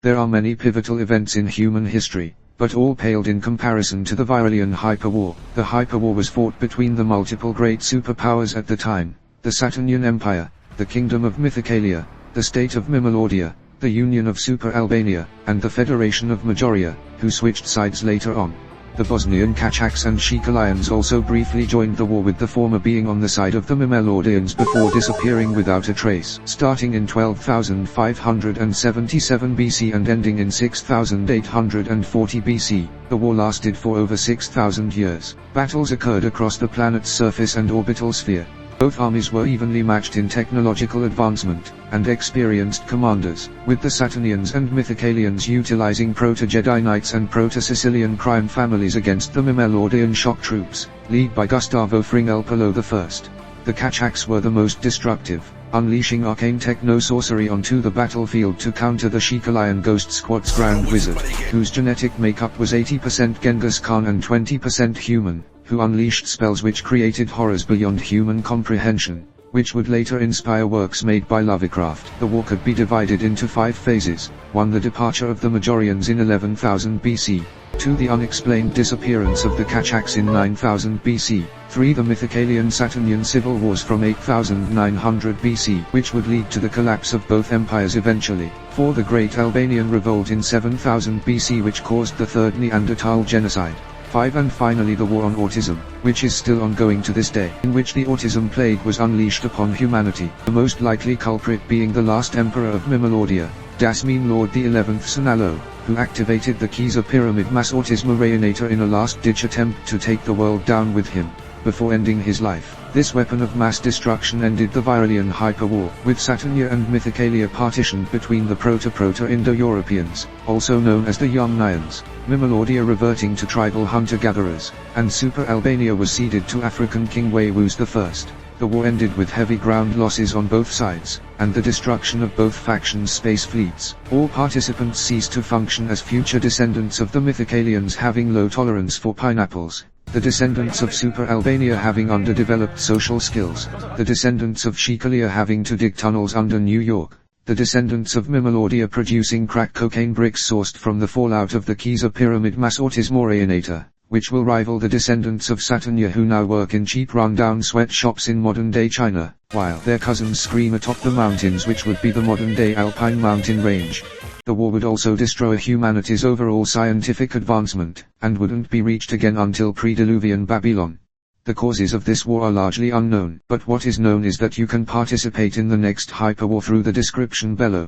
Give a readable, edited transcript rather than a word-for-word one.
There are many pivotal events in human history, but all paled in comparison to the Virelian Hyperwar. The Hyperwar was fought between the multiple great superpowers at the time: the Saturnian Empire, the Kingdom of Mythicalia, the State of Mimolordia, the Union of Super Albania, and the Federation of Majoria, who switched sides later on. The Bosnian Kachaks and Shikalians also briefly joined the war, with the former being on the side of the Mimolordians before disappearing without a trace. Starting in 12,577 BC and ending in 6,840 BC, the war lasted for over 6,000 years. Battles occurred across the planet's surface and orbital sphere. Both armies were evenly matched in technological advancement and experienced commanders, with the Saturnians and Mythicalians utilizing Proto-Jedi Knights and Proto-Sicilian crime families against the Mimolordian shock troops, led by Gustavo Fringel-Polo I. The Kachaks were the most destructive, unleashing arcane techno-sorcery onto the battlefield to counter the Shikalian Ghost Squad's Grand Wizard, whose genetic makeup was 80% Genghis Khan and 20% human, who unleashed spells which created horrors beyond human comprehension, which would later inspire works made by Lovecraft. The war could be divided into 5 phases: 1. The departure of the Majorians in 11,000 BC, 2. The unexplained disappearance of the Kachaks in 9,000 BC, 3. The Mythicalian-Saturnian civil wars from 8,900 BC, which would lead to the collapse of both empires eventually, 4. The Great Albanian Revolt in 7,000 BC, which caused the Third Neanderthal Genocide, 5. And finally the War on Autism, which is still ongoing to this day, in which the autism plague was unleashed upon humanity, the most likely culprit being the last emperor of Mimolordia, Dasmine Lord XI Sinalo, who activated the Giza Pyramid Mass Autismo Reanimator in a last-ditch attempt to take the world down with him, before ending his life. This weapon of mass destruction ended the Virelian Hyperwar, with Saturnia and Mythicalia partitioned between the Proto-Indo-Europeans, also known as the Yamnayans, Mimolordia reverting to tribal hunter-gatherers, and Super Albania was ceded to African King Waywus I. The war ended with heavy ground losses on both sides, and the destruction of both factions' space fleets. All participants ceased to function as future descendants of the Mythicalians, having low tolerance for pineapples, the descendants of Super Albania having underdeveloped social skills, the descendants of Shikalia having to dig tunnels under New York, the descendants of Mimolordia producing crack cocaine bricks sourced from the fallout of the Giza Pyramid Mass Autismo Reanimator, which will rival the descendants of Saturnia who now work in cheap rundown sweatshops in modern-day China, while their cousins scream atop the mountains which would be the modern-day Alpine mountain range. The war would also destroy humanity's overall scientific advancement, and wouldn't be reached again until pre-Diluvian Babylon. The causes of this war are largely unknown, but what is known is that you can participate in the next Hyperwar through the description below.